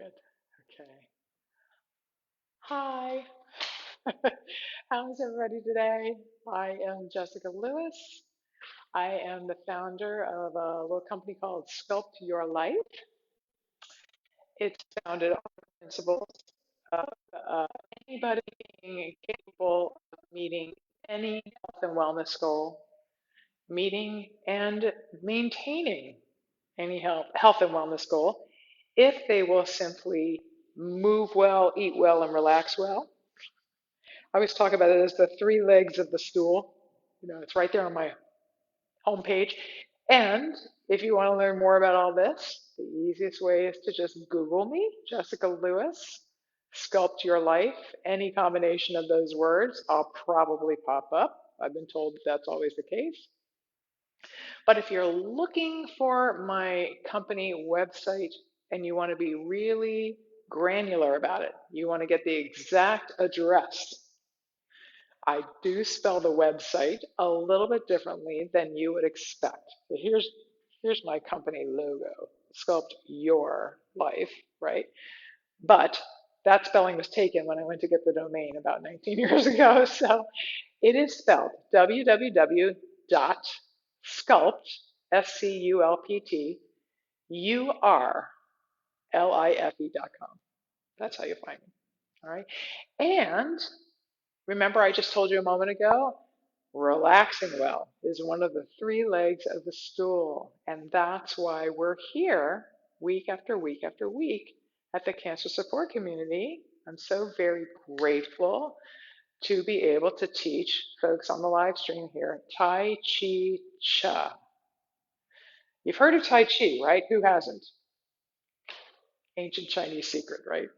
Good. Okay. Hi. How's everybody today? I am Jessica Lewis. I am the founder of a little company called Sculpt Your Life. It's founded on the principles of anybody being capable of meeting any health and wellness goal, meeting and maintaining any health and wellness goal if they will simply move well, eat well, and relax well. I always talk about it as the three legs of the stool. It's right there on my homepage. And if you want to learn more about all this, the easiest way is to just Google me, Jessica Lewis, Sculpt Your Life. Any combination of those words, I'll probably pop up. I've been told that's always the case. But if you're looking for my company website and you want to be really granular about it, you want to get the exact address, I do spell the website a little bit differently than you would expect. So here's my company logo, Sculpt Your Life, right? But that spelling was taken when I went to get the domain about 19 years ago. So it is spelled www.sculpt, S-C-U-L-P-T, urlife.com. That's how you find me. All right. And remember, I just told you a moment ago, relaxing well is one of the three legs of the stool. And that's why we're here week after week after week at the Cancer Support Community. I'm so very grateful to be able to teach folks on the live stream here Tai Chi Cha. You've heard of Tai Chi, right? Who hasn't? Ancient Chinese secret, right?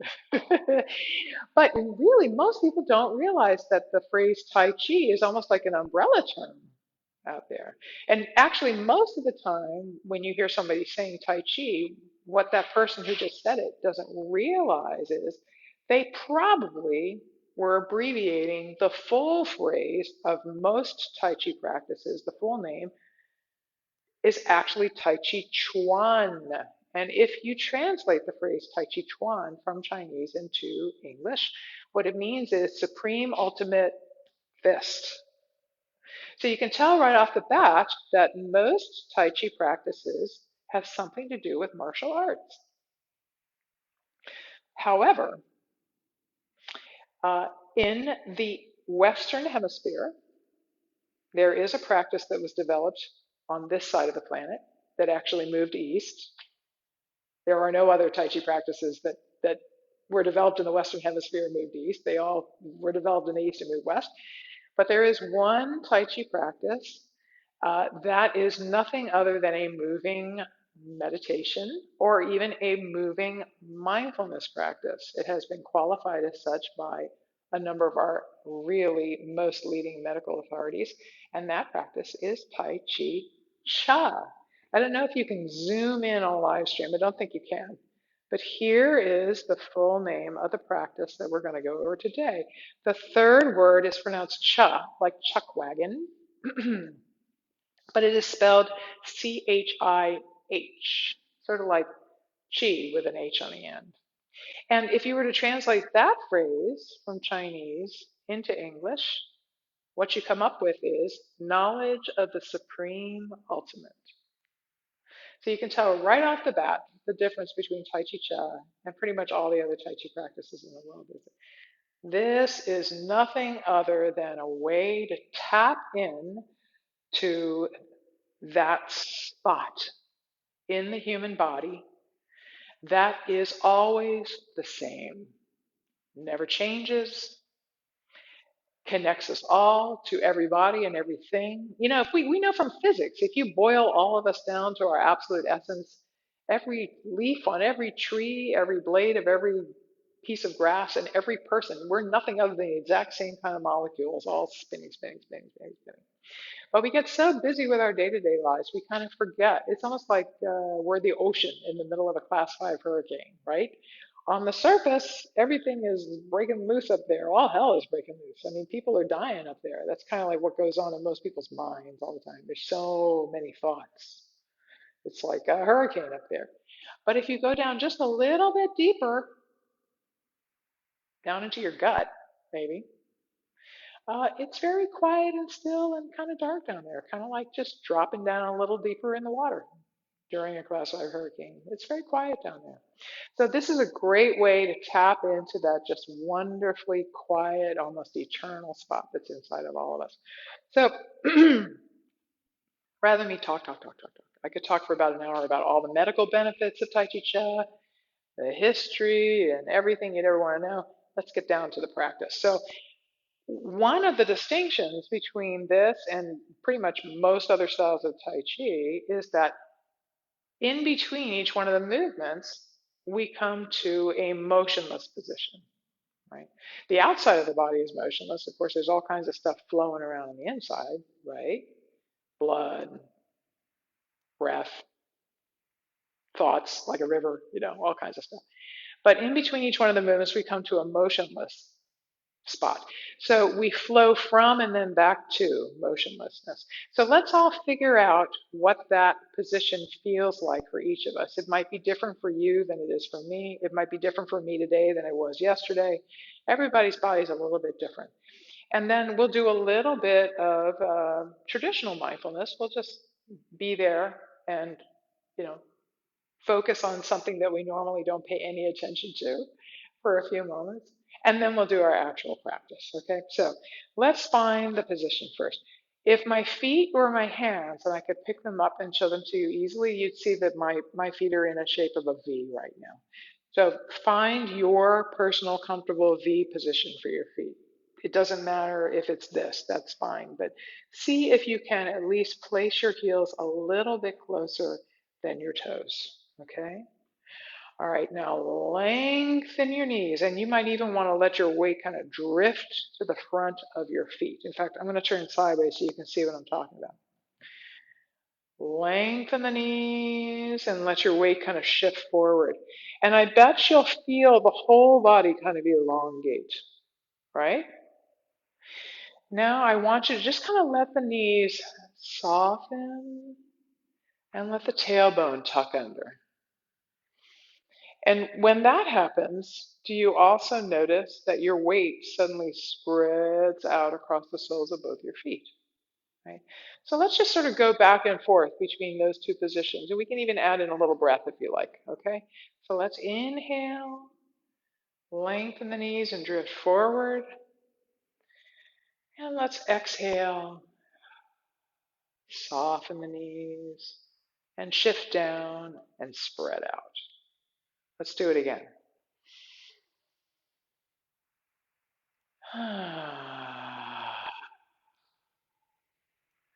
But really, most people don't realize that the phrase Tai Chi is almost like an umbrella term out there. And actually, most of the time, when you hear somebody saying Tai Chi, what that person who just said it doesn't realize is they probably were abbreviating the full phrase of most Tai Chi practices. The full name is actually Tai Chi Chuan. And if you translate the phrase Tai Chi Chuan from Chinese into English, what it means is supreme ultimate fist. So you can tell right off the bat that most Tai Chi practices have something to do with martial arts. However, in the Western Hemisphere, there is a practice that was developed on this side of the planet that actually moved east. There are no other Tai Chi practices that were developed in the Western Hemisphere and moved east. They all were developed in the East and moved west. But there is one Tai Chi practice that is nothing other than a moving meditation or even a moving mindfulness practice. It has been qualified as such by a number of our really most leading medical authorities, and that practice is Tai Chi Cha. I don't know if you can zoom in on a live stream. I don't think you can. But here is the full name of the practice that we're going to go over today. The third word is pronounced cha, like chuck wagon, but it is spelled C-H-I-H, sort of like chi with an H on the end. And if you were to translate that phrase from Chinese into English, what you come up with is knowledge of the supreme ultimate. So you can tell right off the bat the difference between Tai Chi Cha and pretty much all the other Tai Chi practices in the world. This is nothing other than a way to tap in to that spot in the human body that is always the same, never changes, connects us all to everybody and everything. If we know from physics, if you boil all of us down to our absolute essence, every leaf on every tree, every blade of every piece of grass, and every person, we're nothing other than the exact same kind of molecules, all spinning, spinning, spinning, spinning, spinning. But we get so busy with our day-to-day lives, we kind of forget. It's almost like we're the ocean in the middle of a class 5 hurricane, right? On the surface, everything is breaking loose up there. All hell is breaking loose. I mean, people are dying up there. That's kind of like what goes on in most people's minds all the time. There's so many thoughts. It's like a hurricane up there. But if you go down just a little bit deeper, down into your gut, maybe, it's very quiet and still and kind of dark down there, kind of like just dropping down a little deeper in the water during a cross-wave hurricane. It's very quiet down there. So this is a great way to tap into that just wonderfully quiet, almost eternal spot that's inside of all of us. So rather than me talk, I could talk for about an hour about all the medical benefits of Tai Chi Chuan, the history, and everything you'd ever want to know. Let's get down to the practice. So one of the distinctions between this and pretty much most other styles of Tai Chi is that in between each one of the movements, we come to a motionless position, right? The outside of the body is motionless. Of course, there's all kinds of stuff flowing around on the inside, right? Blood, breath, thoughts like a river, all kinds of stuff. But in between each one of the movements, we come to a motionless spot. So we flow from and then back to motionlessness. So let's all figure out what that position feels like for each of us. It might be different for you than it is for me. It might be different for me today than it was yesterday. Everybody's body is a little bit different. And then we'll do a little bit of traditional mindfulness. We'll just be there and, you know, focus on something that we normally don't pay any attention to for a few moments, and then we'll do our actual practice, okay? So let's find the position first. If my feet were my hands and I could pick them up and show them to you easily, you'd see that my feet are in a shape of a V right now. So find your personal comfortable V position for your feet. It doesn't matter if it's this, that's fine, but see if you can at least place your heels a little bit closer than your toes, okay? All right, now lengthen your knees, and you might even want to let your weight kind of drift to the front of your feet. In fact, I'm going to turn sideways so you can see what I'm talking about. Lengthen the knees and let your weight kind of shift forward. And I bet you'll feel the whole body kind of elongate, right? Now I want you to just kind of let the knees soften and let the tailbone tuck under. And when that happens, do you also notice that your weight suddenly spreads out across the soles of both your feet? Right? So let's just sort of go back and forth between those two positions. And we can even add in a little breath if you like, okay? So let's inhale, lengthen the knees and drift forward. And let's exhale, soften the knees and shift down and spread out. Let's do it again.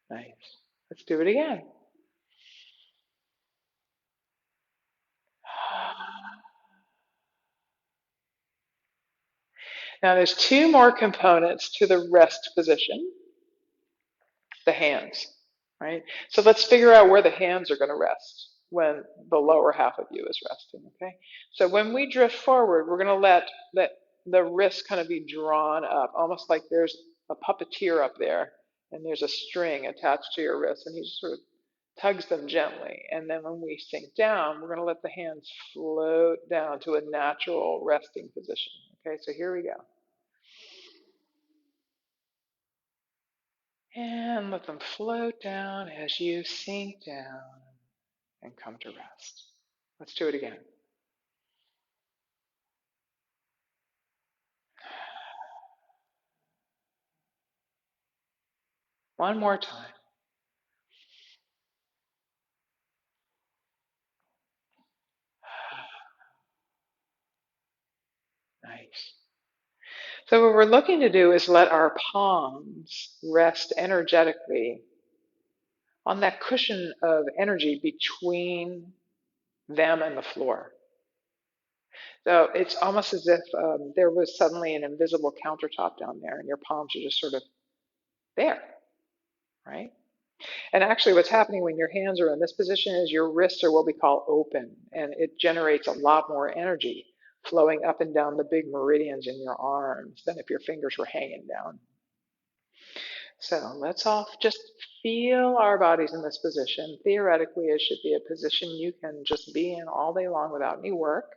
Nice. Let's do it again. Now there's two more components to the rest position, the hands, right? So let's figure out where the hands are going to rest when the lower half of you is resting, okay? So when we drift forward, we're going to let the wrists kind of be drawn up, almost like there's a puppeteer up there and there's a string attached to your wrist and he just sort of tugs them gently. And then when we sink down, we're going to let the hands float down to a natural resting position, okay? So here we go. And let them float down as you sink down and come to rest. Let's do it again. One more time. Nice. So what we're looking to do is let our palms rest energetically on that cushion of energy between them and the floor. So it's almost as if there was suddenly an invisible countertop down there and your palms are just sort of there, right? And actually what's happening when your hands are in this position is your wrists are what we call open, and it generates a lot more energy flowing up and down the big meridians in your arms than if your fingers were hanging down. So let's all just feel our bodies in this position. Theoretically, it should be a position you can just be in all day long without any work.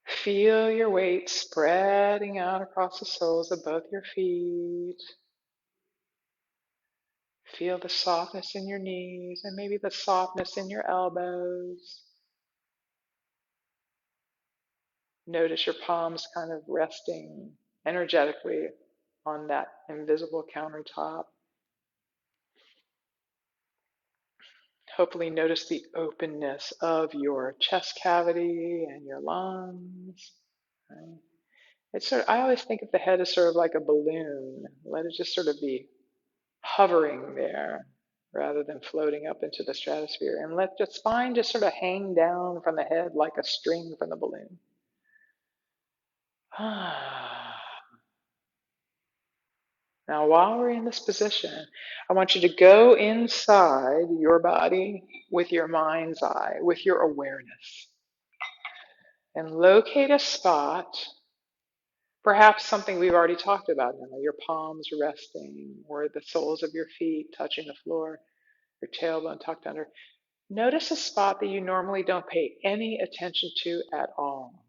Feel your weight spreading out across the soles of both your feet. Feel the softness in your knees and maybe the softness in your elbows. Notice your palms kind of resting energetically on that invisible countertop. Hopefully notice the openness of your chest cavity and your lungs. Right? I always think of the head as sort of like a balloon. Let it just sort of be hovering there rather than floating up into the stratosphere. And let the spine just sort of hang down from the head like a string from the balloon. Now, while we're in this position, I want you to go inside your body with your mind's eye, with your awareness, and locate a spot, perhaps something we've already talked about now, your palms resting, or the soles of your feet touching the floor, your tailbone tucked under. Notice a spot that you normally don't pay any attention to at all.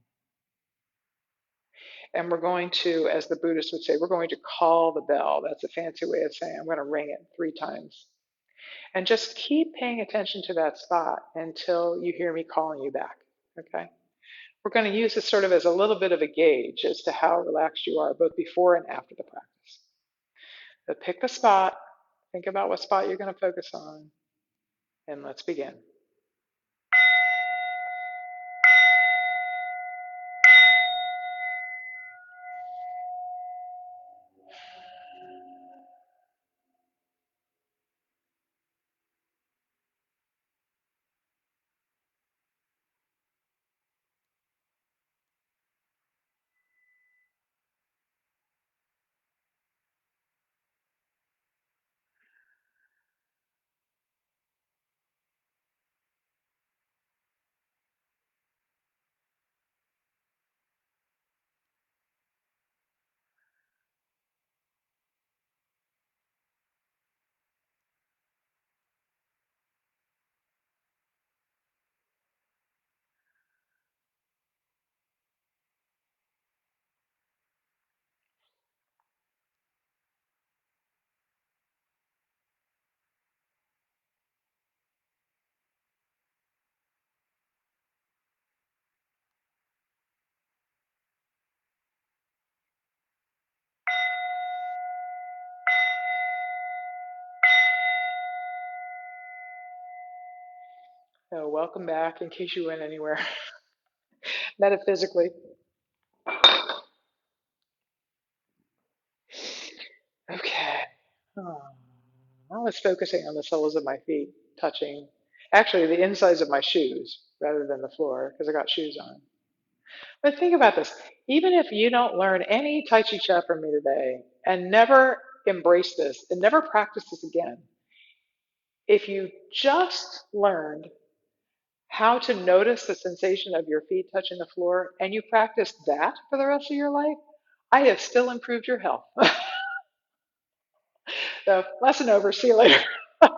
And we're going to, as the Buddhists would say, we're going to call the bell. That's a fancy way of saying I'm going to ring it 3 times. And just keep paying attention to that spot until you hear me calling you back. Okay? We're going to use this sort of as a little bit of a gauge as to how relaxed you are, both before and after the practice. So pick the spot, think about what spot you're going to focus on, and let's begin. So welcome back in case you went anywhere metaphysically. Okay. Oh, I was focusing on the soles of my feet touching, actually, the insides of my shoes rather than the floor because I got shoes on. But think about this. Even if you don't learn any Tai Chi Chap from me today and never embrace this and never practice this again, if you just learned how to notice the sensation of your feet touching the floor and you practice that for the rest of your life, I have still improved your health. So, lesson over. See you later. No,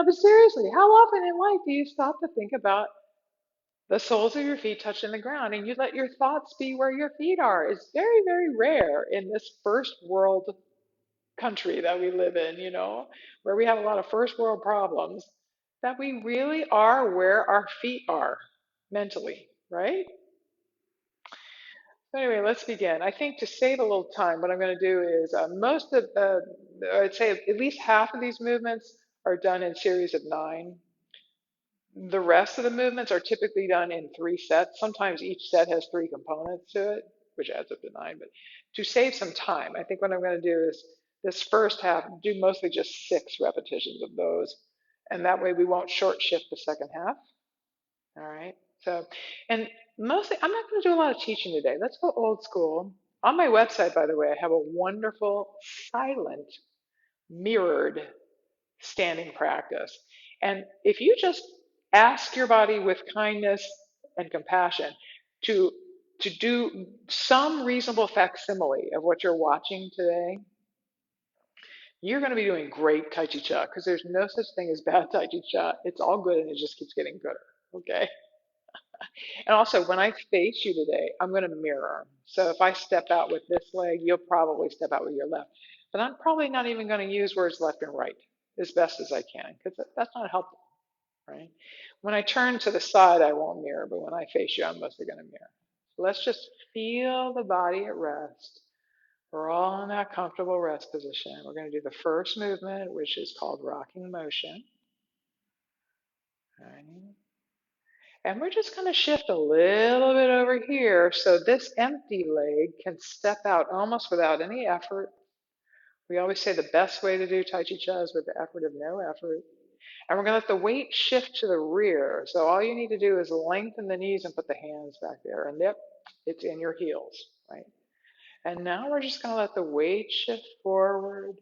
but seriously, how often in life do you stop to think about the soles of your feet touching the ground and you let your thoughts be where your feet are? It's very, very rare in this first world country that we live in, where we have a lot of first world problems, that we really are where our feet are mentally, right? So anyway, let's begin. I think to save a little time, what I'm going to do is I'd say at least half of these movements are done in series of 9. The rest of the movements are typically done in 3 sets. Sometimes each set has 3 components to it, which adds up to 9. But to save some time, I think what I'm going to do is this first half, do mostly just 6 repetitions of those. And that way we won't short shift the second half. All right. So, and mostly, I'm not going to do a lot of teaching today. Let's go old school. On my website, by the way, I have a wonderful silent mirrored standing practice. And if you just ask your body with kindness and compassion to to do some reasonable facsimile of what you're watching today, you're going to be doing great Tai Chi Cha because there's no such thing as bad Tai Chi Cha. It's all good and it just keeps getting gooder. Okay. And also, when I face you today, I'm going to mirror. So if I step out with this leg, you'll probably step out with your left. But I'm probably not even going to use words left and right as best as I can because that's not helpful, right? When I turn to the side, I won't mirror, but when I face you, I'm mostly going to mirror. So let's just feel the body at rest. We're all in that comfortable rest position. We're going to do the first movement, which is called rocking motion. Right? And we're just going to shift a little bit over here so this empty leg can step out almost without any effort. We always say the best way to do Tai Chi Cha is with the effort of no effort. And we're going to let the weight shift to the rear. So all you need to do is lengthen the knees and put the hands back there. And yep, it's in your heels, right? And now we're just going to let the weight shift forward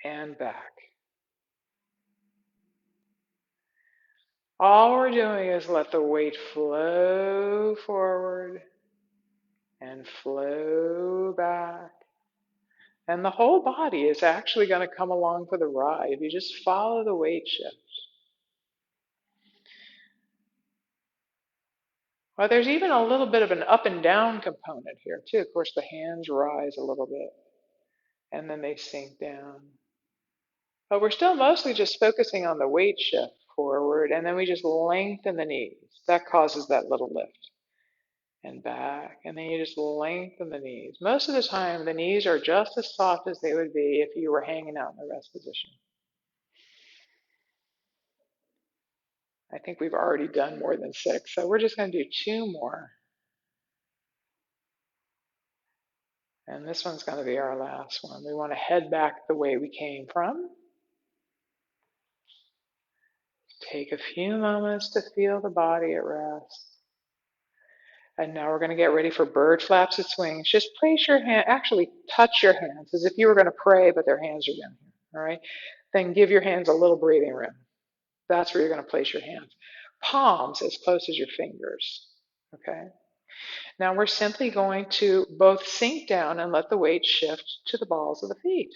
and back. All we're doing is let the weight flow forward and flow back. And the whole body is actually going to come along for the ride if you just follow the weight shift. Well, there's even a little bit of an up and down component here too. Of course, the hands rise a little bit and then they sink down. But we're still mostly just focusing on the weight shift forward, and then we just lengthen the knees. That causes that little lift. And back, and then you just lengthen the knees. Most of the time, the knees are just as soft as they would be if you were hanging out in the rest position. I think we've already done more than 6, so we're just going to do 2 more. And this one's going to be our last one. We want to head back the way we came from. Take a few moments to feel the body at rest. And now we're going to get ready for bird flaps and swings. Just place your hand, actually touch your hands as if you were going to pray, but their hands are down here, all right? Then give your hands a little breathing room. That's where you're going to place your hands. Palms as close as your fingers, okay? Now we're simply going to both sink down and let the weight shift to the balls of the feet.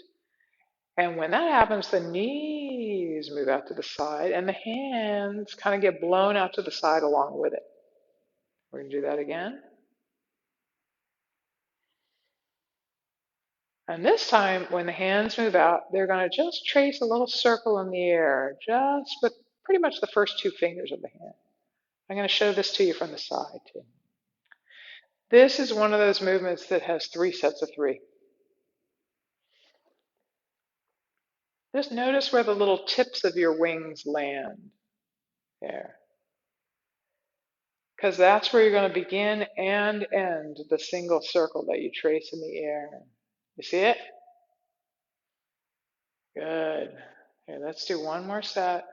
And when that happens, the knees move out to the side and the hands kind of get blown out to the side along with it. We're going to do that again. And this time, when the hands move out, they're going to just trace a little circle in the air, just with pretty much the first 2 fingers of the hand. I'm going to show this to you from the side, too. This is one of those movements that has 3 sets of 3. Just notice where the little tips of your wings land there. Because that's where you're going to begin and end the single circle that you trace in the air. You see it? Good. Okay, let's do one more set.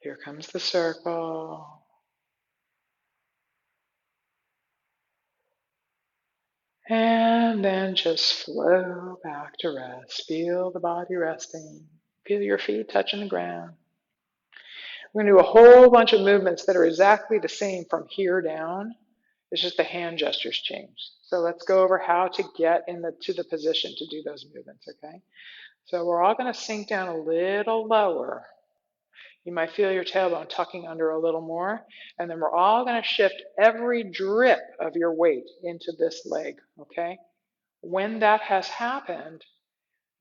Here comes the circle. And then just flow back to rest. Feel the body resting. Feel your feet touching the ground. We're going to do a whole bunch of movements that are exactly the same from here down. It's just the hand gestures change. So let's go over how to get to the position to do those movements, okay? So we're all going to sink down a little lower. You might feel your tailbone tucking under a little more. And then we're all going to shift every drip of your weight into this leg, okay? When that has happened,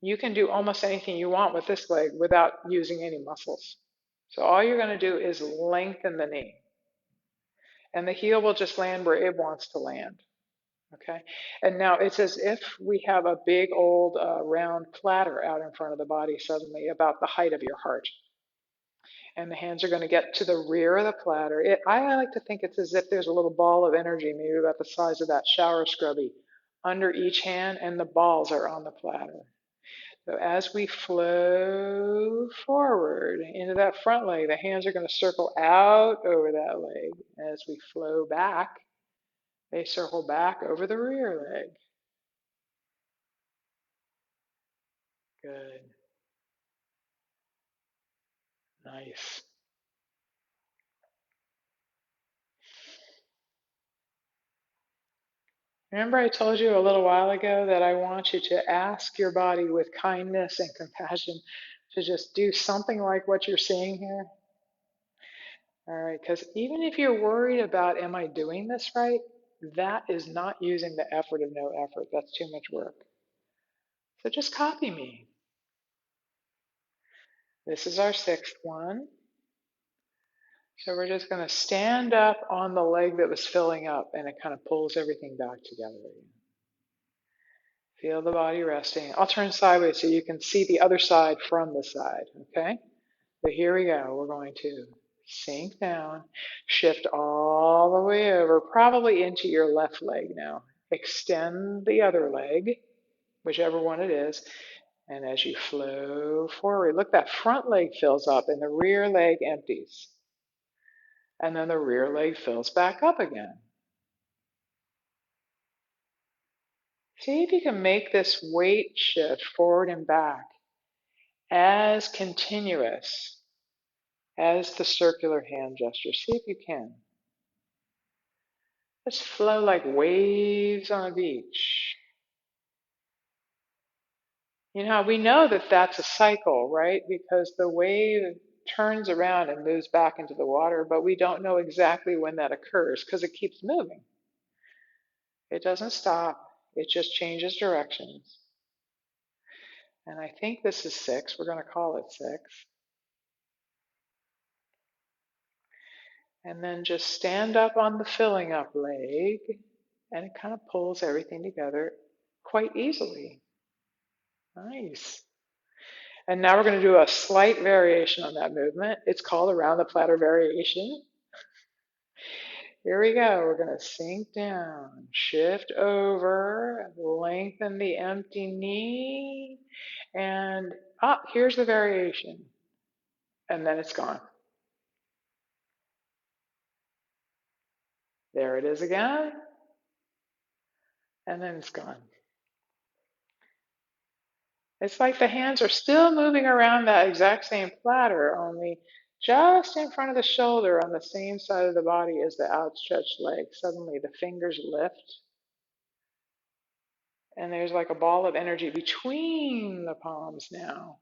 you can do almost anything you want with this leg without using any muscles. So all you're going to do is lengthen the knee. And the heel will just land where it wants to land. Okay? And now it's as if we have a big old round platter out in front of the body suddenly about the height of your heart. And the hands are going to get to the rear of the platter. I like to think it's as if there's a little ball of energy, maybe about the size of that shower scrubby, under each hand, and the balls are on the platter. So as we flow forward into that front leg, the hands are going to circle out over that leg. As we flow back, they circle back over the rear leg. Good. Nice. Remember I told you a little while ago that I want you to ask your body with kindness and compassion to just do something like what you're seeing here? All right, because even if you're worried about, am I doing this right? That is not using the effort of no effort. That's too much work. So just copy me. This is our sixth one. So we're just going to stand up on the leg that was filling up, and it kind of pulls everything back together again. Feel the body resting. I'll turn sideways so you can see the other side from the side, okay? So here we go. We're going to sink down, shift all the way over, probably into your left leg now. Extend the other leg, whichever one it is, and as you flow forward, look, that front leg fills up and the rear leg empties. And then the rear leg fills back up again. See if you can make this weight shift forward and back as continuous as the circular hand gesture. See if you can. Just flow like waves on a beach. You know, we know that that's a cycle, right? Because the wave turns around and moves back into the water, but we don't know exactly when that occurs because it keeps moving. It doesn't stop. It just changes directions. And I think this is 6. We're going to call it 6. And then just stand up on the filling up leg, and it kind of pulls everything together quite easily. Nice. And now we're going to do a slight variation on that movement. It's called around the platter variation. Here we go. We're going to sink down, shift over, lengthen the empty knee, and up. Here's the variation. And then it's gone. There it is again. And then it's gone. It's like the hands are still moving around that exact same platter, only just in front of the shoulder on the same side of the body as the outstretched leg. Suddenly the fingers lift, and there's like a ball of energy between the palms now,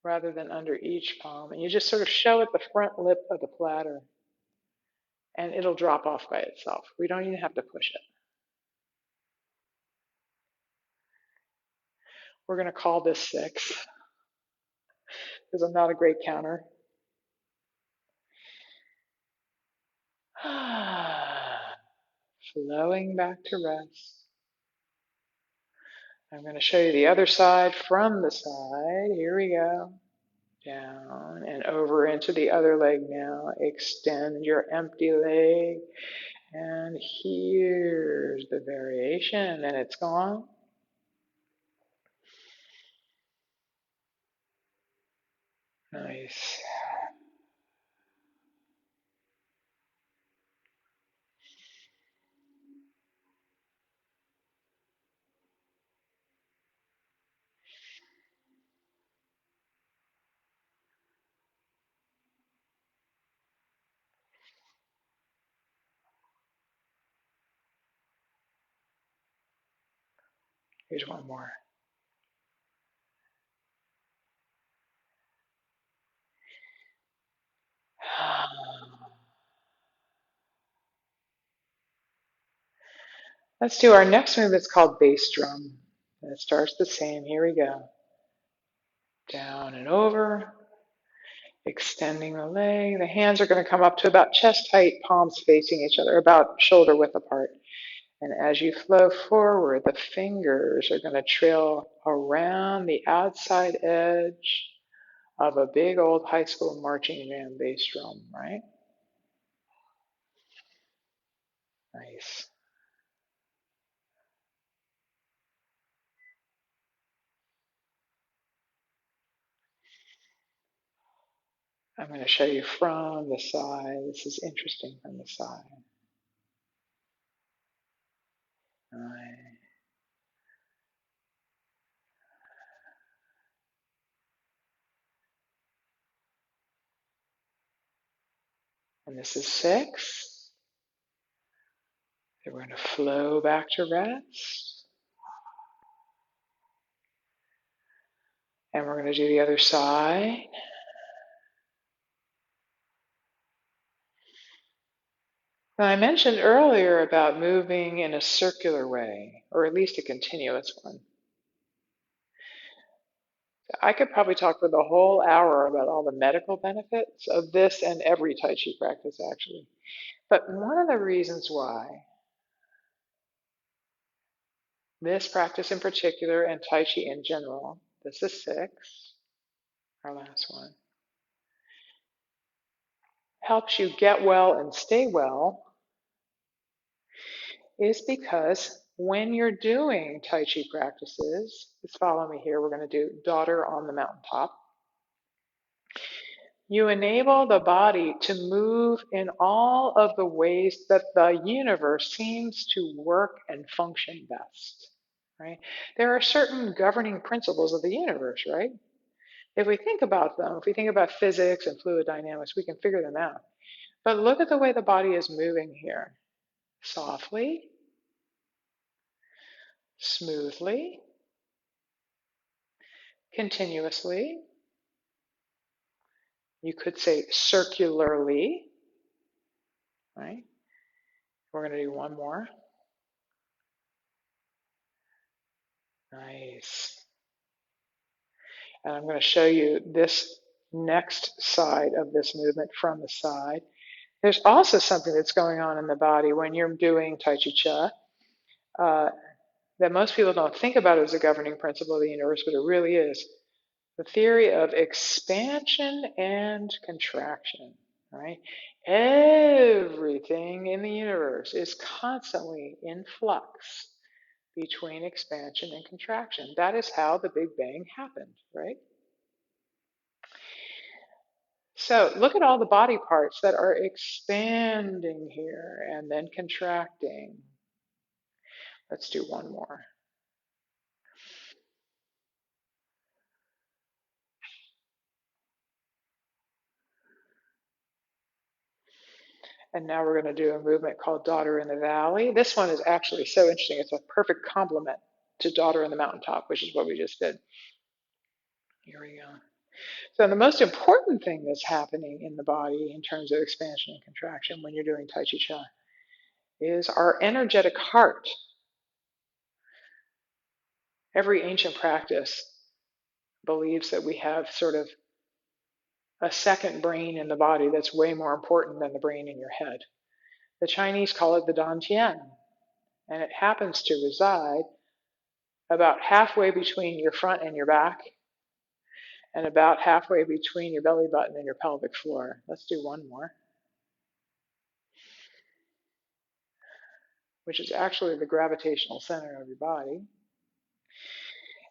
rather than under each palm. And you just sort of show it the front lip of the platter, and it'll drop off by itself. We don't even have to push it. We're going to call this 6 because I'm not a great counter. Flowing back to rest. I'm going to show you the other side from the side. Here we go. Down and over into the other leg now. Extend your empty leg. And here's the variation, and it's gone. Nice. Here's one more. Let's do our next move. It's called bass drum. And it starts the same. Here we go. Down and over. Extending the leg. The hands are going to come up to about chest height, palms facing each other, about shoulder width apart. And as you flow forward, the fingers are going to trail around the outside edge of a big old high school marching band bass drum, right? Nice. I'm going to show you from the side. This is interesting from the side. Right. And this is 6. Then we're going to flow back to rest. And we're going to do the other side. Now, I mentioned earlier about moving in a circular way, or at least a continuous one. I could probably talk for the whole hour about all the medical benefits of this and every Tai Chi practice, actually. But one of the reasons why this practice in particular and Tai Chi in general, this is 6, our last one, helps you get well and stay well is because when you're doing Tai Chi practices, just follow me here, we're going to do Daughter on the Mountaintop. You enable the body to move in all of the ways that the universe seems to work and function best, right? There are certain governing principles of the universe, right? If we think about them, if we think about physics and fluid dynamics, we can figure them out. But look at the way the body is moving here. Softly, smoothly, continuously. You could say circularly, right? We're going to do one more. Nice. And I'm going to show you this next side of this movement from the side. There's also something that's going on in the body when you're doing Tai Chi Cha that most people don't think about as a governing principle of the universe, but it really is. The theory of expansion and contraction, right? Everything in the universe is constantly in flux between expansion and contraction. That is how the Big Bang happened, right? So look at all the body parts that are expanding here and then contracting. Let's do one more. And now we're going to do a movement called Daughter in the Valley. This one is actually so interesting. It's a perfect complement to Daughter in the Mountaintop, which is what we just did. Here we go. So the most important thing that's happening in the body in terms of expansion and contraction when you're doing Tai Chi Cha is our energetic heart. Every ancient practice believes that we have sort of a second brain in the body that's way more important than the brain in your head. The Chinese call it the Dantian, and it happens to reside about halfway between your front and your back, and about halfway between your belly button and your pelvic floor. Let's do one more, which is actually the gravitational center of your body.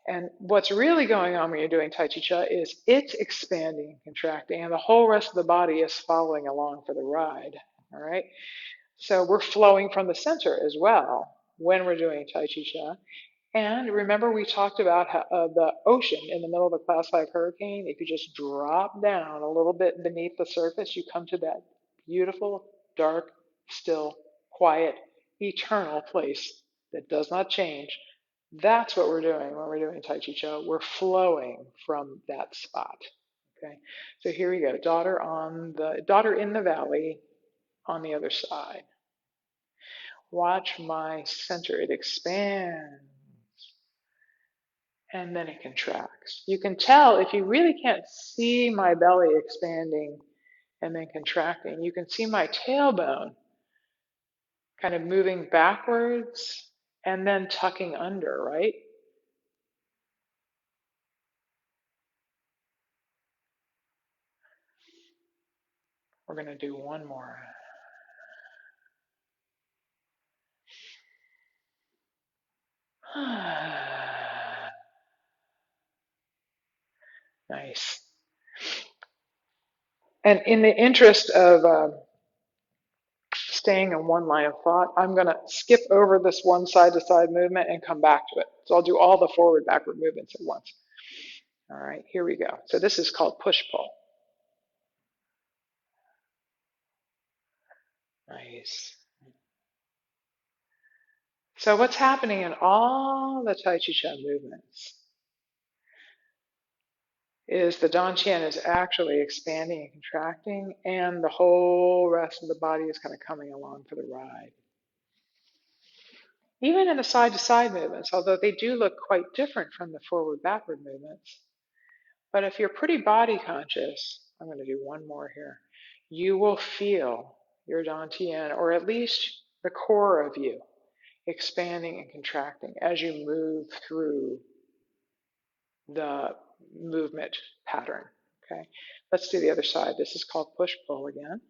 And what's really going on when you're doing Tai Chi Cha is it's expanding and contracting, and the whole rest of the body is following along for the ride. All right. So we're flowing from the center as well when we're doing Tai Chi Cha. And remember, we talked about how, the ocean in the middle of a class 5 hurricane. If you just drop down a little bit beneath the surface, you come to that beautiful, dark, still, quiet, eternal place that does not change. That's what we're doing when we're doing Tai Chi Cha. We're flowing from that spot. Okay, so here we go. Daughter in the valley on the other side. Watch my center. It expands and then it contracts. You can tell if you really can't see my belly expanding and then contracting, you can see my tailbone kind of moving backwards and then tucking under, right? We're going to do one more. Nice. And in the interest of staying in one line of thought, I'm going to skip over this one side to side movement and come back to it. So I'll do all the forward backward movements at once. All right, here we go. So this is called push pull. Nice. So what's happening in all the Tai Chi Chuan movements is the Dantian is actually expanding and contracting, and the whole rest of the body is kind of coming along for the ride. Even in the side to side movements, although they do look quite different from the forward backward movements. But if you're pretty body conscious, I'm going to do one more here, you will feel your Dantian, or at least the core of you, expanding and contracting as you move through the movement pattern. Okay, let's do the other side. This is called push pull again.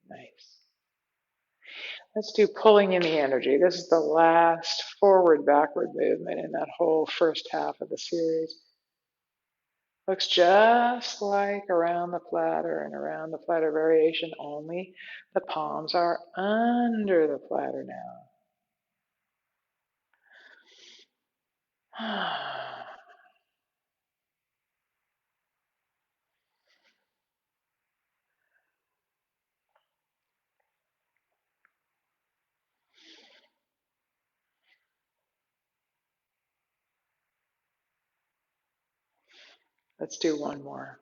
Nice. Let's do pulling in the energy. This is the last forward backward movement in that whole first half of the series. Looks just like around the platter and around the platter variation, only the palms are under the platter now. Let's do one more.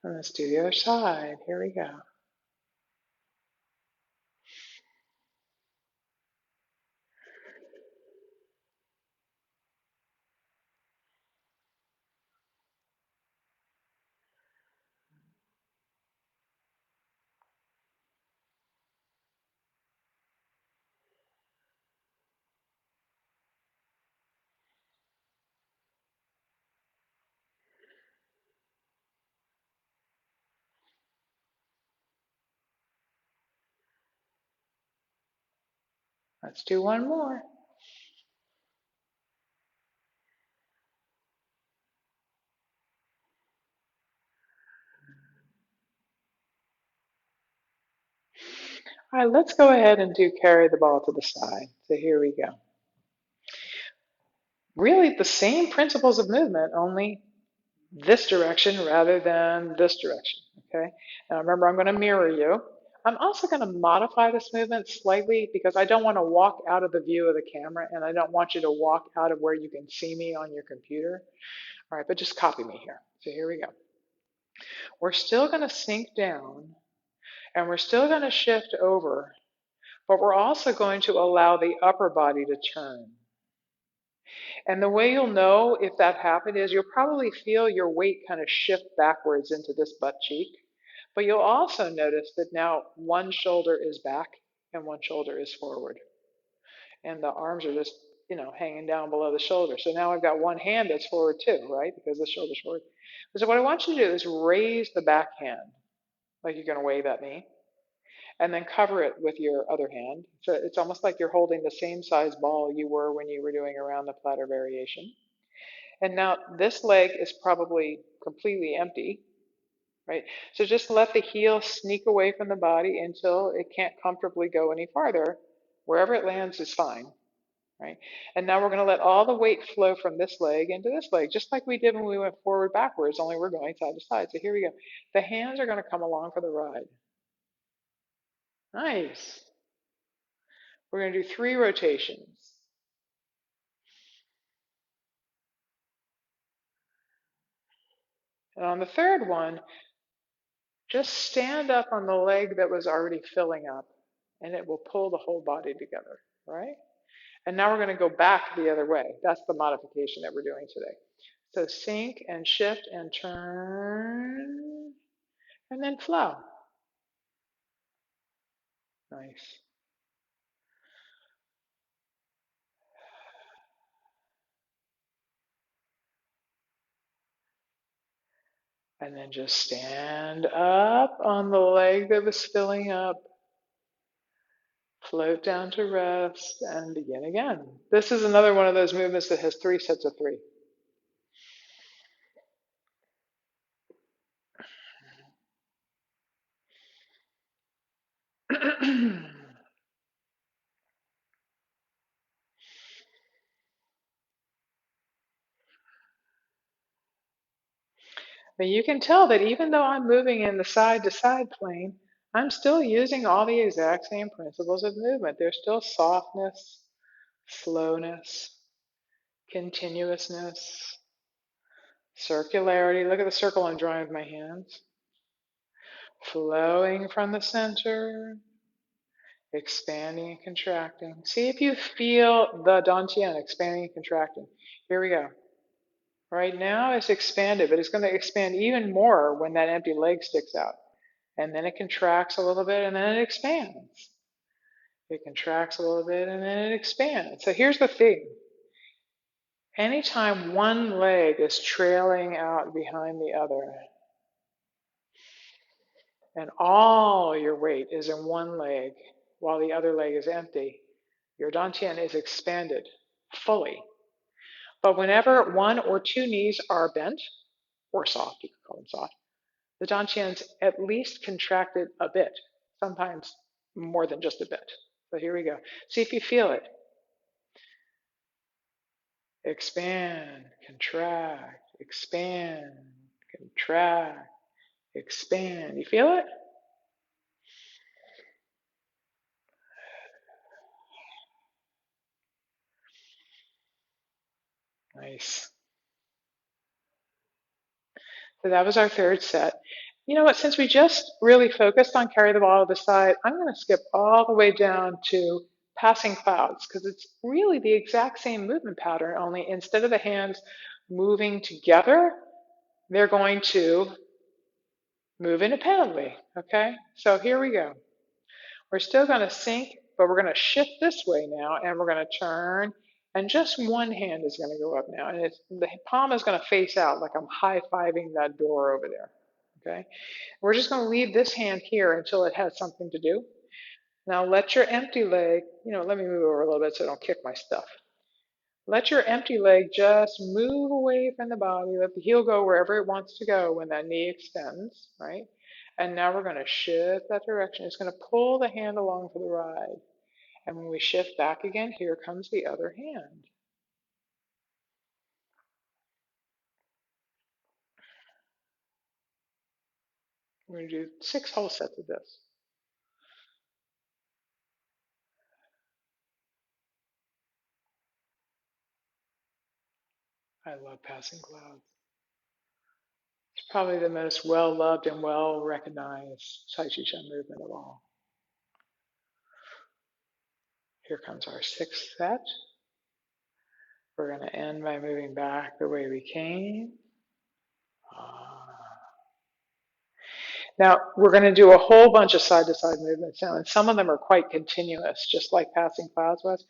And let's do the other side. Here we go. Let's do one more. All right, let's go ahead and do carry the ball to the side. So here we go. Really the same principles of movement, only this direction rather than this direction, okay? Now remember, I'm going to mirror you. I'm also going to modify this movement slightly because I don't want to walk out of the view of the camera, and I don't want you to walk out of where you can see me on your computer. All right, but just copy me here. So here we go. We're still going to sink down, and we're still going to shift over, but we're also going to allow the upper body to turn. And the way you'll know if that happened is you'll probably feel your weight kind of shift backwards into this butt cheek. But you'll also notice that now one shoulder is back and one shoulder is forward. And the arms are just, hanging down below the shoulder. So now I've got one hand that's forward too, right? Because the shoulder's forward. So what I want you to do is raise the back hand, like you're going to wave at me, and then cover it with your other hand. So it's almost like you're holding the same size ball you were when you were doing around the platter variation. And now this leg is probably completely empty, right? So just let the heel sneak away from the body until it can't comfortably go any farther. Wherever it lands is fine, right? And now we're going to let all the weight flow from this leg into this leg, just like we did when we went forward backwards, only we're going side to side. So here we go. The hands are going to come along for the ride. Nice. We're going to do 3 rotations. And on the third one, just stand up on the leg that was already filling up, and it will pull the whole body together, right? And now we're going to go back the other way. That's the modification that we're doing today. So sink and shift and turn and then flow. Nice. And then just stand up on the leg that was filling up. Float down to rest and begin again. This is another one of those movements that has 3 sets of 3. But you can tell that even though I'm moving in the side to side plane, I'm still using all the exact same principles of movement. There's still softness, slowness, continuousness, circularity. Look at the circle I'm drawing with my hands. Flowing from the center, expanding and contracting. See if you feel the dantian expanding and contracting. Here we go. Right now it's expanded, but it's going to expand even more when that empty leg sticks out. And then it contracts a little bit and then it expands. It contracts a little bit and then it expands. So here's the thing. Anytime one leg is trailing out behind the other and all your weight is in one leg while the other leg is empty, your dantian is expanded fully. But whenever one or two knees are bent, or soft, you could call them soft, the dantian's at least contracted a bit, sometimes more than just a bit. So here we go. See if you feel it. Expand, contract, expand, contract, expand. You feel it? Nice. So that was our third set. You know what, since we just really focused on carry the ball to the side, I'm going to skip all the way down to passing clouds because it's really the exact same movement pattern, only instead of the hands moving together, they're going to move independently, okay? So here we go. We're still going to sink, but we're going to shift this way now, and we're going to turn, and just one hand is going to go up now, and the palm is going to face out like I'm high-fiving that door over there, okay? We're just going to leave this hand here until it has something to do. Now let your empty leg, let me move over a little bit so I don't kick my stuff. Let your empty leg just move away from the body. Let the heel go wherever it wants to go when that knee extends, right? And now we're going to shift that direction. It's going to pull the hand along for the ride. And when we shift back again, here comes the other hand. We're going to do 6 whole sets of this. I love passing clouds. It's probably the most well-loved and well-recognized Tai Chi Chuan movement of all. Here comes our 6th set. We're going to end by moving back the way we came. Now, we're going to do a whole bunch of side-to-side movements now, and some of them are quite continuous, just like passing clouds was.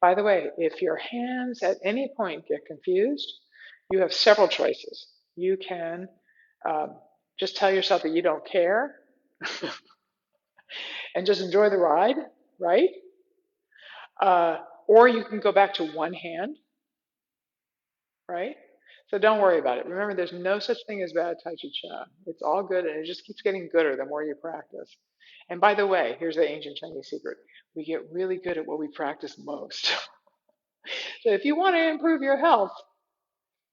By the way, if your hands at any point get confused, you have several choices. You can just tell yourself that you don't care and just enjoy the ride, right? Or you can go back to one hand, right? So don't worry about it. Remember, there's no such thing as bad Tai Chi Chuan. It's all good, and it just keeps getting gooder the more you practice. And by the way, here's the ancient Chinese secret. We get really good at what we practice most. So if you want to improve your health,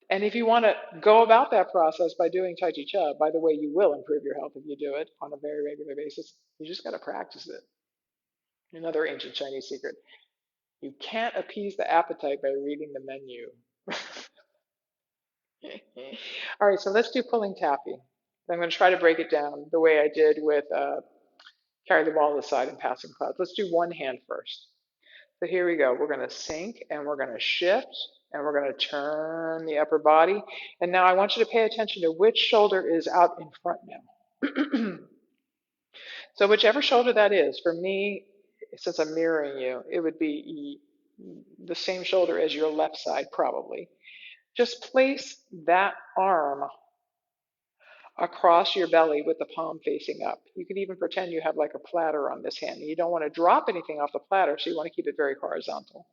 and if you want to go about that process by doing Tai Chi Chuan, by the way, you will improve your health if you do it on a very regular basis. You just got to practice it. Another ancient Chinese secret. You can't appease the appetite by reading the menu. All right, so let's do pulling taffy. I'm going to try to break it down the way I did with carry the ball to the side and passing clouds. Let's do one hand first. So here we go. We're going to sink and we're going to shift And we're going to turn the upper body. And now I want you to pay attention to which shoulder is out in front now. So whichever shoulder that is, for me, since I'm mirroring you, it would be the same shoulder as your left side probably. Just place that arm across your belly with the palm facing up. You could even pretend you have like a platter on this hand. You don't want to drop anything off the platter, so you want to keep it very horizontal.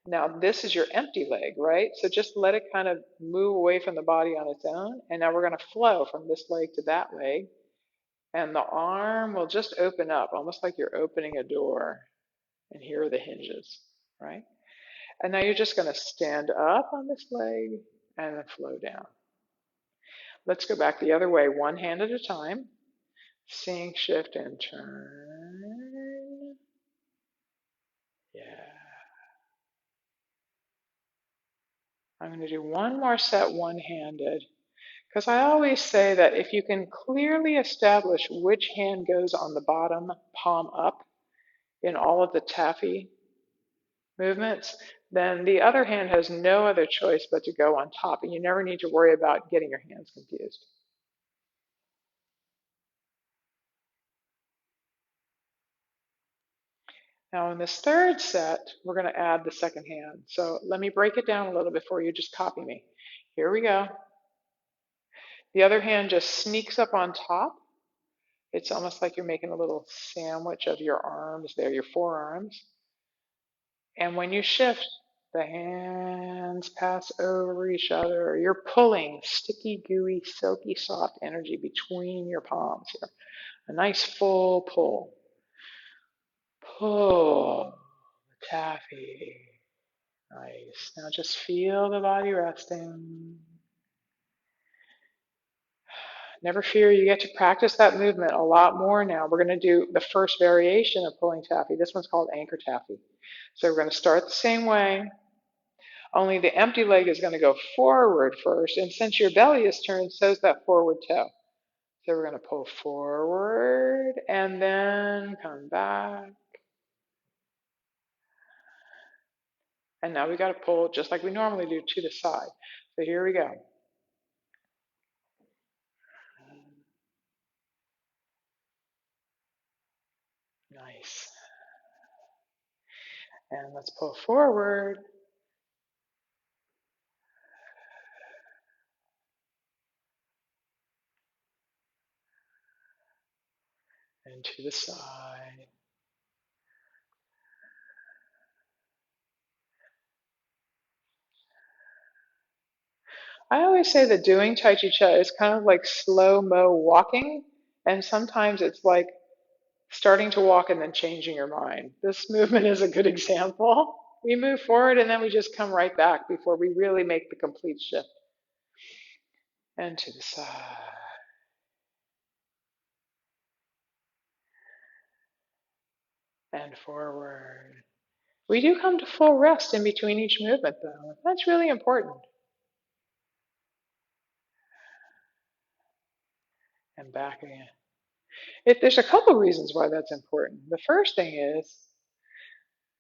Now, this is your empty leg, right? So just let it kind of move away from the body on its own. And now we're going to flow from this leg to that leg. And the arm will just open up, almost like you're opening a door. And here are the hinges, right? And now you're just going to stand up on this leg and then flow down. Let's go back the other way, one hand at a time. Sink, shift, and turn. Yeah. I'm going to do one more set one-handed, because I always say that if you can clearly establish which hand goes on the bottom, palm up, in all of the Taffy movements, then the other hand has no other choice but to go on top, and you never need to worry about getting your hands confused. Now in this third set, we're going to add the second hand. So let me break it down a little bit for you, just copy me. Here we go. The other hand just sneaks up on top. It's almost like you're making a little sandwich of your arms there, your forearms. And when you shift, the hands pass over each other. You're pulling sticky, gooey, silky, soft energy between your palms here. A nice full pull. Pull. Taffy. Nice. Now just feel the body resting. Never fear, you get to practice that movement a lot more now. We're going to do the first variation of pulling Taffy. This one's called anchor Taffy. So we're going to start the same way, only the empty leg is going to go forward first. And since your belly is turned, so is that forward toe. So we're going to pull forward and then come back. And now we got to pull just like we normally do to the side. So here we go. Nice. And let's pull forward. And to the side. I always say that doing Tai Chi Cha is kind of like slow-mo walking, and sometimes it's like starting to walk and then changing your mind. This movement is a good example. We move forward and then we just come right back before we really make the complete shift. And to the side. And forward. We do come to full rest in between each movement, though. That's really important. And back again. There's a couple reasons why that's important. The first thing is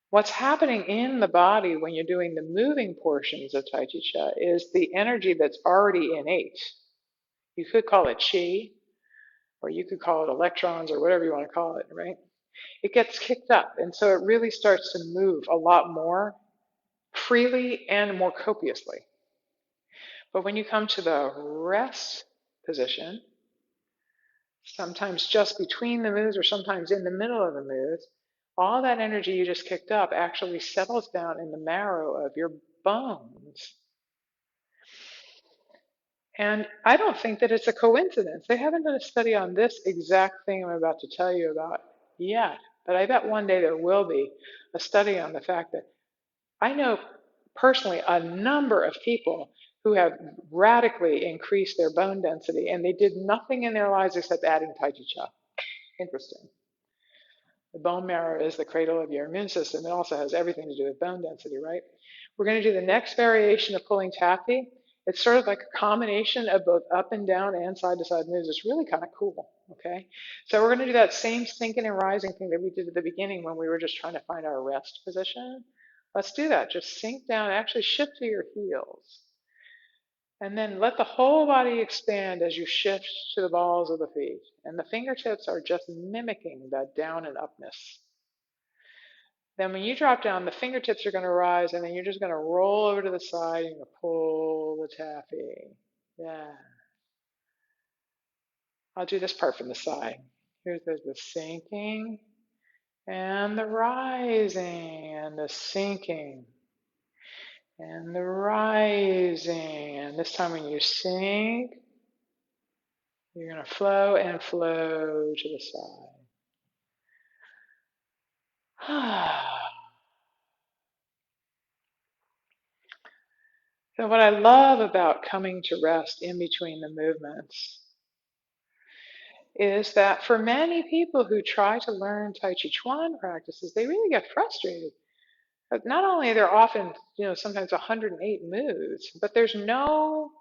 what's happening in the body when you're doing the moving portions of Tai Chi Cha is the energy that's already innate. You could call it Chih, or you could call it electrons, or whatever you want to call it, right? It gets kicked up, and so it really starts to move a lot more freely and more copiously. But when you come to the rest position, sometimes just between the moves or sometimes in the middle of the moves, all that energy you just kicked up actually settles down in the marrow of your bones. And I don't think that it's a coincidence. They haven't done a study on this exact thing I'm about to tell you about yet, but I bet one day there will be a study on the fact that I know personally a number of people who have radically increased their bone density, and they did nothing in their lives except adding Tai Chi Cha. Interesting. The bone marrow is the cradle of your immune system. It also has everything to do with bone density, right? We're going to do the next variation of pulling Taffy. It's sort of like a combination of both up and down and side to side moves. It's really kind of cool, okay? So we're going to do that same sinking and rising thing that we did at the beginning when we were just trying to find our rest position. Let's do that. Just sink down, actually shift to your heels. And then let the whole body expand as you shift to the balls of the feet. And the fingertips are just mimicking that down and upness. Then when you drop down, the fingertips are going to rise, and then you're just going to roll over to the side and pull the taffy. Yeah. I'll do this part from the side. Here's the sinking and the rising and the sinking and the rising. And this time when you sink, you're going to flow and flow to the side. So what I love about coming to rest in between the movements is that for many people who try to learn Tai Chi Chuan practices, they really get frustrated. But not only are there often, sometimes 108 moves, but there's no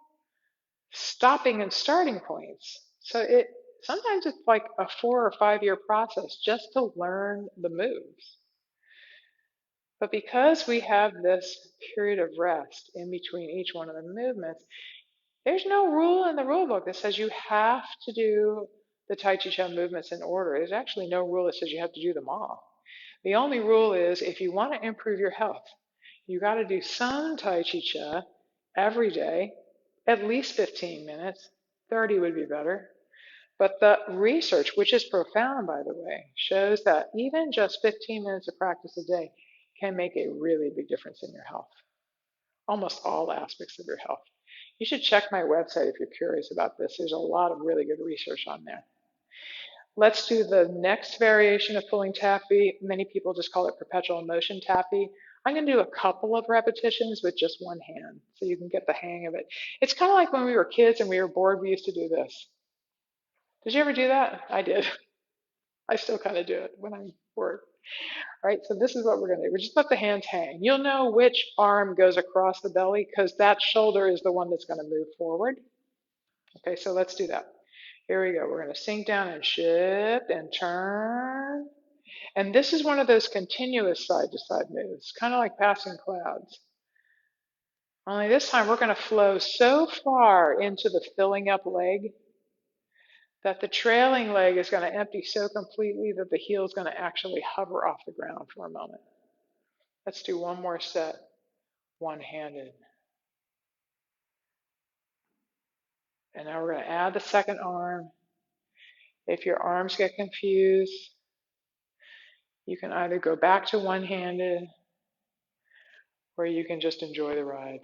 stopping and starting points. So sometimes it's like a 4 or 5 year process just to learn the moves. But because we have this period of rest in between each one of the movements, there's no rule in the rule book that says you have to do the Tai Chi Chuan movements in order. There's actually no rule that says you have to do them all. The only rule is if you want to improve your health, you got to do some Tai Chi Chuan every day, at least 15 minutes. 30 would be better. But the research, which is profound, by the way, shows that even just 15 minutes of practice a day can make a really big difference in your health, almost all aspects of your health. You should check my website if you're curious about this. There's a lot of really good research on there. Let's do the next variation of pulling taffy. Many people just call it perpetual motion taffy. I'm going to do a couple of repetitions with just one hand so you can get the hang of it. It's kind of like when we were kids and we were bored, we used to do this. Did you ever do that? I did. I still kind of do it when I'm bored. All right, so this is what we're going to do. We just let the hands hang. You'll know which arm goes across the belly because that shoulder is the one that's going to move forward. Okay, so let's do that. Here we go. We're going to sink down and shift and turn. And this is one of those continuous side to side moves, kind of like passing clouds. Only this time we're going to flow so far into the filling up leg that the trailing leg is going to empty so completely that the heel is going to actually hover off the ground for a moment. Let's do one more set, one-handed. And now we're going to add the second arm. If your arms get confused, you can either go back to one-handed or you can just enjoy the ride.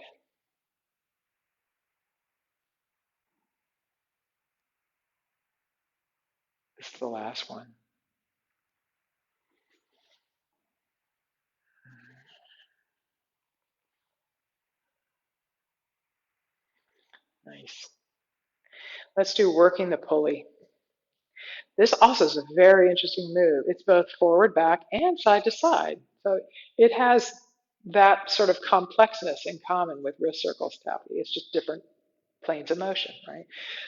This is the last one. Nice. Let's do working the pulley. This also is a very interesting move. It's both forward, back, and side to side. So it has that sort of complexness in common with wrist circles taffy. It's just different planes of motion, right?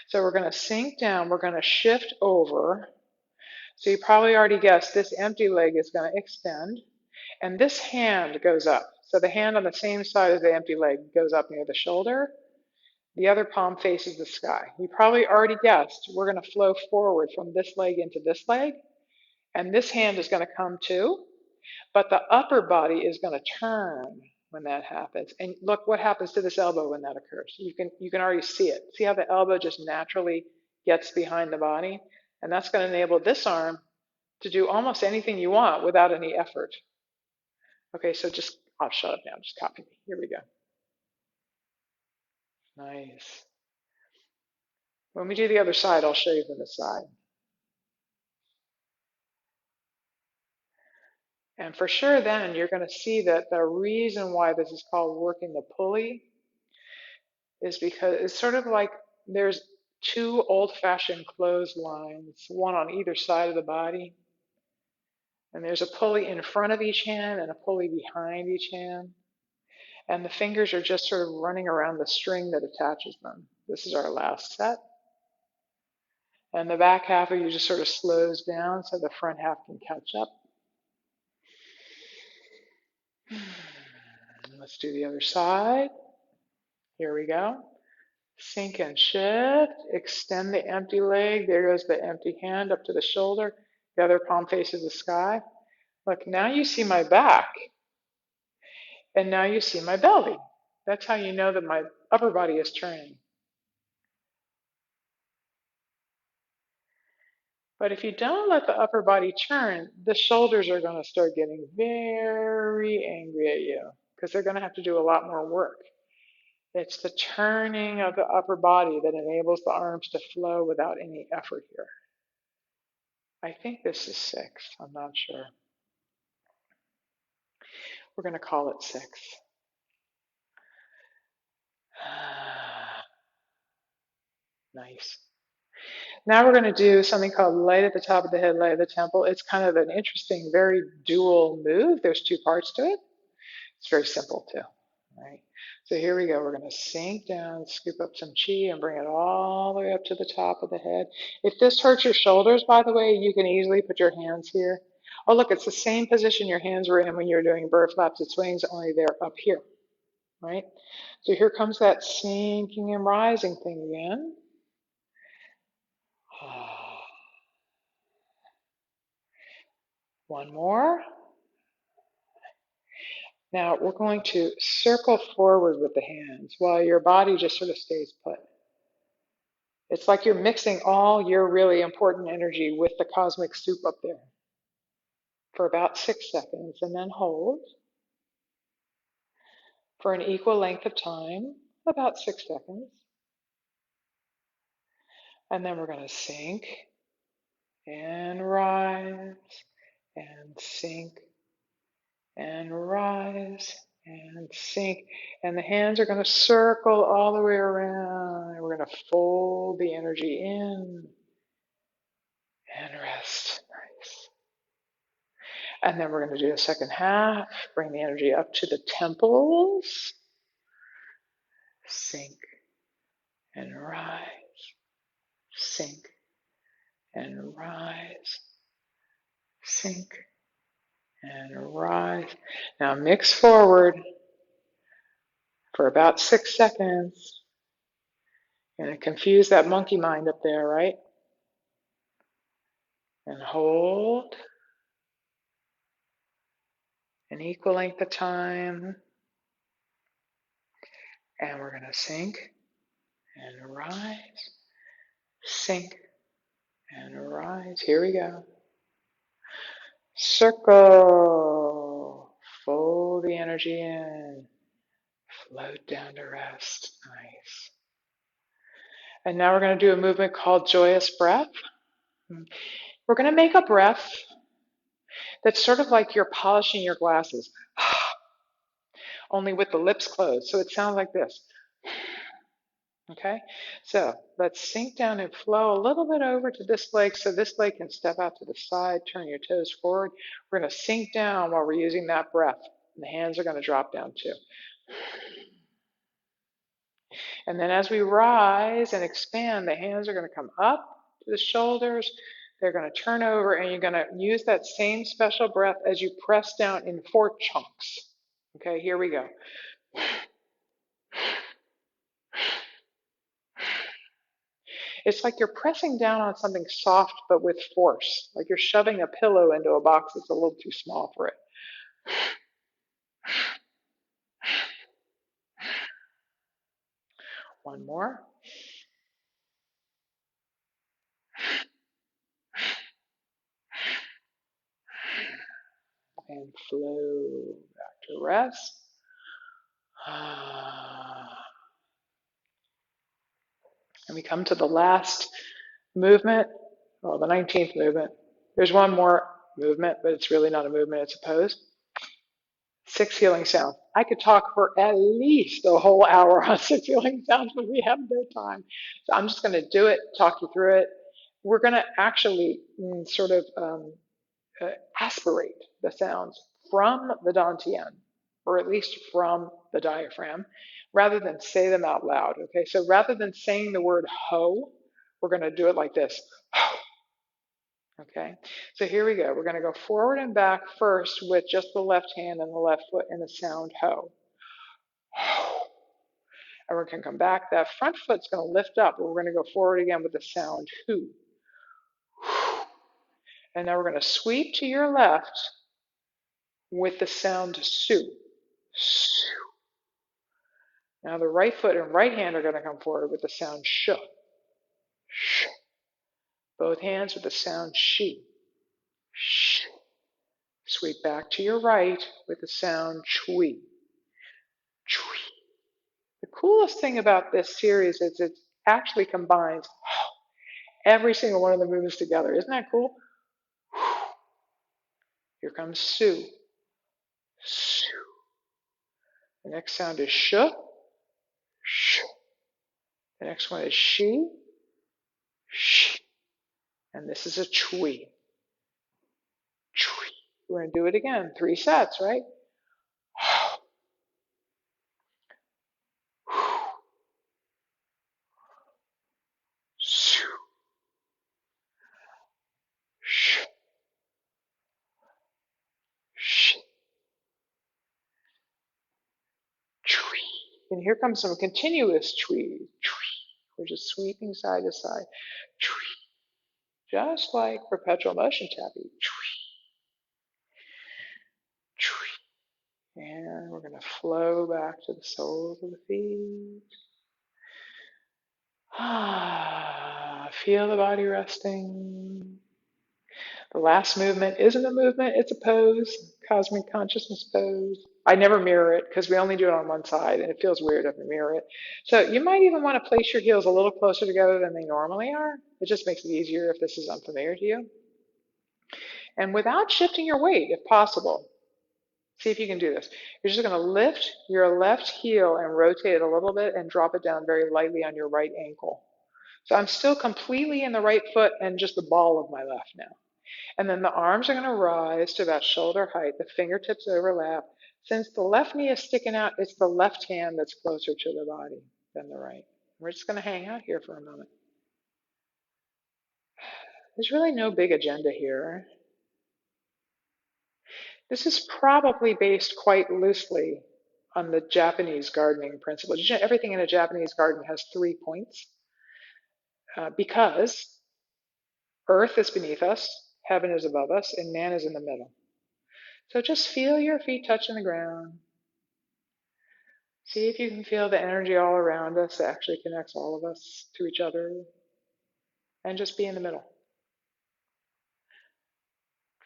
So we're going to sink down. We're going to shift over. So you probably already guessed this empty leg is going to extend, and this hand goes up. So the hand on the same side as the empty leg goes up near the shoulder. The other palm faces the sky. You probably already guessed we're going to flow forward from this leg into this leg, and this hand is going to come too, but the upper body is going to turn when that happens. And look what happens to this elbow when that occurs. You can already see it. See how the elbow just naturally gets behind the body? And that's going to enable this arm to do almost anything you want without any effort. Okay, so I'll shut up now. Just copy me. Here we go. Nice. When we do the other side, I'll show you from the side. And for sure then you're going to see that the reason why this is called working the pulley is because it's sort of like there's two old-fashioned clotheslines, one on either side of the body. And there's a pulley in front of each hand and a pulley behind each hand. And the fingers are just sort of running around the string that attaches them. This is our last set. And the back half of you just sort of slows down so the front half can catch up. Let's do the other side. Here we go. Sink and shift. Extend the empty leg. There goes the empty hand up to the shoulder. The other palm faces the sky. Look, now you see my back. And now you see my belly. That's how you know that my upper body is turning. But if you don't let the upper body turn, the shoulders are going to start getting very angry at you because they're going to have to do a lot more work. It's the turning of the upper body that enables the arms to flow without any effort here. I think this is 6. I'm not sure. We're going to call it 6. Nice. Now we're going to do something called light at the top of the head, light at the temple. It's kind of an interesting, very dual move. There's 2 parts to it. It's very simple too. All right. So here we go. We're going to sink down, scoop up some chi, and bring it all the way up to the top of the head. If this hurts your shoulders, by the way, you can easily put your hands here. Oh, look, it's the same position your hands were in when you were doing bird flaps and swings, only they're up here. Right? So here comes that sinking and rising thing again. One more. Now we're going to circle forward with the hands while your body just sort of stays put. It's like you're mixing all your really important energy with the cosmic soup up there for about 6 seconds, and then hold for an equal length of time, about 6 seconds. And then we're going to sink and rise and sink and rise and sink. And the hands are going to circle all the way around. And we're going to fold the energy in and rest. Nice. And then we're going to do the second half. Bring the energy up to the temples. Sink and rise. Sink and rise. Sink and rise. Now mix forward for about 6 seconds. And confuse that monkey mind up there, right? And hold an equal length of time. And we're going to sink and rise. Sink and rise. Here we go. Circle. Fold the energy in. Float down to rest. Nice. And now we're going to do a movement called Joyous Breath. We're going to make a breath that's sort of like you're polishing your glasses, only with the lips closed. So it sounds like this. Okay, so let's sink down and flow a little bit over to this leg so this leg can step out to the side, turn your toes forward. We're going to sink down while we're using that breath. And the hands are going to drop down too. And then as we rise and expand, the hands are going to come up to the shoulders. They're going to turn over, and you're going to use that same special breath as you press down in 4 chunks. Okay, here we go. It's like you're pressing down on something soft but with force, like you're shoving a pillow into a box that's a little too small for it. One more. And flow back to rest. And we come to the last movement, well, the 19th movement. There's one more movement, but it's really not a movement, it's a pose. 6 healing sounds. I could talk for at least a whole hour on 6 healing sounds, but we have no time. So I'm just going to do it, talk you through it. We're going to actually sort of aspirate the sounds from the dantian, or at least from the diaphragm, rather than say them out loud. Okay, so rather than saying the word ho, we're going to do it like this. Okay, so here we go. We're going to go forward and back first with just the left hand and the left foot and the sound ho. And we're going to come back. That front foot's going to lift up. We're going to go forward again with the sound hoo. And now we're going to sweep to your left with the sound su. Now the right foot and right hand are going to come forward with the sound sh. Both hands with the sound she. Sweep back to your right with the sound chui. The coolest thing about this series is it actually combines every single one of the movements together. Isn't that cool? Here comes su. The next sound is sh. The next one is she. And this is a chui. We're going to do it again. 3 sets, right? And here comes some continuous chui. We're just sweeping side to side. Just like perpetual motion tapping. And we're going to flow back to the soles of the feet. Feel the body resting. The last movement isn't a movement, it's a pose, cosmic consciousness pose. I never mirror it because we only do it on one side and it feels weird if we mirror it. So you might even want to place your heels a little closer together than they normally are. It just makes it easier if this is unfamiliar to you. And without shifting your weight, if possible, see if you can do this. You're just going to lift your left heel and rotate it a little bit and drop it down very lightly on your right ankle. So I'm still completely in the right foot and just the ball of my left now. And then the arms are going to rise to about shoulder height. The fingertips overlap. Since the left knee is sticking out, it's the left hand that's closer to the body than the right. We're just going to hang out here for a moment. There's really no big agenda here. This is probably based quite loosely on the Japanese gardening principle. Everything in a Japanese garden has 3 points because earth is beneath us, heaven is above us, and man is in the middle. So just feel your feet touching the ground. See if you can feel the energy all around us that actually connects all of us to each other. And just be in the middle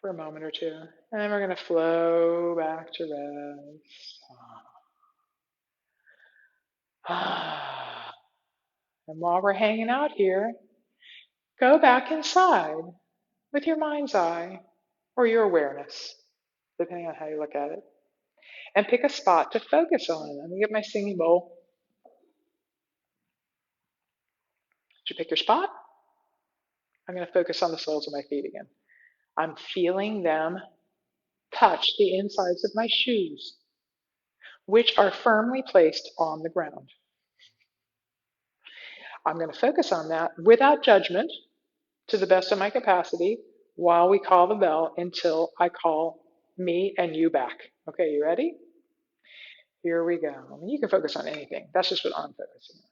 for a moment or two. And then we're going to flow back to rest. And while we're hanging out here, go back inside with your mind's eye or your awareness, depending on how you look at it. And pick a spot to focus on. Let me get my singing bowl. Did you pick your spot? I'm going to focus on the soles of my feet again. I'm feeling them touch the insides of my shoes, which are firmly placed on the ground. I'm going to focus on that without judgment to the best of my capacity while we call the bell until I call me and you back. Okay, you ready? Here we go. I mean, you can focus on anything. That's just what I'm focusing on.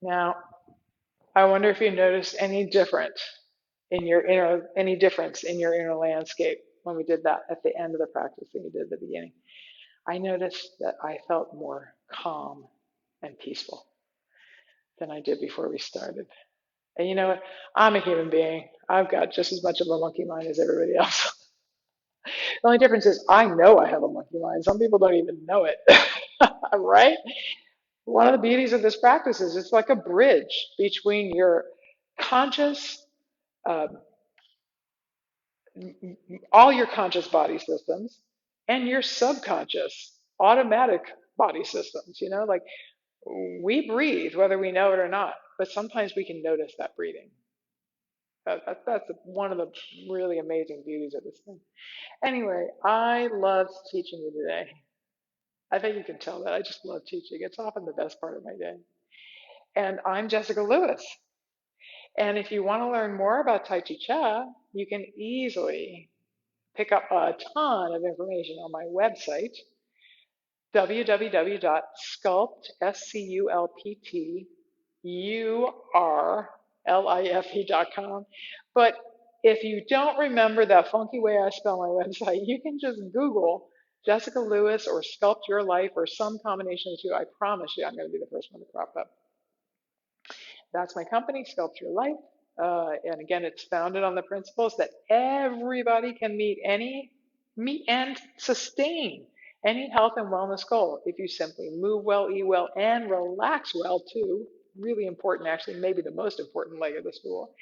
Now, I wonder if you noticed any difference in your inner landscape. when we did that at the end of the practice than you did at the beginning. I noticed that I felt more calm and peaceful than I did before we started. And you know what? I'm a human being. I've got just as much of a monkey mind as everybody else. The only difference is I know I have a monkey mind. Some people don't even know it, right? One of the beauties of this practice is it's like a bridge between your conscious, uh, all your conscious body systems and your subconscious automatic body systems. You know, like we breathe whether we know it or not, but sometimes we can notice that breathing. That's one of the really amazing beauties of this thing. Anyway, I loved teaching you today. I think you can tell that I just love teaching. It's often the best part of my day. And I'm Jessica Lewis. And if you want to learn more about Tai Chi Cha, you can easily pick up a ton of information on my website, www.sculpt.com. But if you don't remember that funky way I spell my website, you can just Google Jessica Lewis or Sculpt Your Life or some combination of the two. I promise you, I'm going to be the first one to crop up. That's my company, Sculpt Your Life. And again, it's founded on the principles that everybody can meet and sustain any health and wellness goal if you simply move well, eat well, and relax well too. Really important, actually, maybe the most important leg of the stool.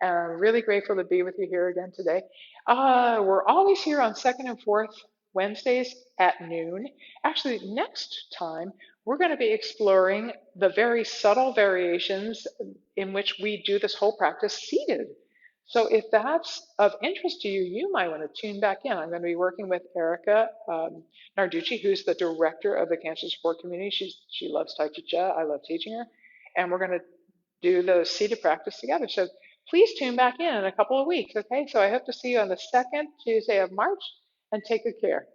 And I'm really grateful to be with you here again today. We're always here on second and fourth Wednesdays at noon. Actually, next time, we're going to be exploring the very subtle variations in which we do this whole practice seated. So if that's of interest to you, you might want to tune back in. I'm going to be working with Erica Narducci, who's the director of the Cancer Support Community. She loves Tai Chi Cha. I love teaching her. And we're going to do the seated practice together. So please tune back in a couple of weeks, okay? So I hope to see you on the second Tuesday of March, and take good care.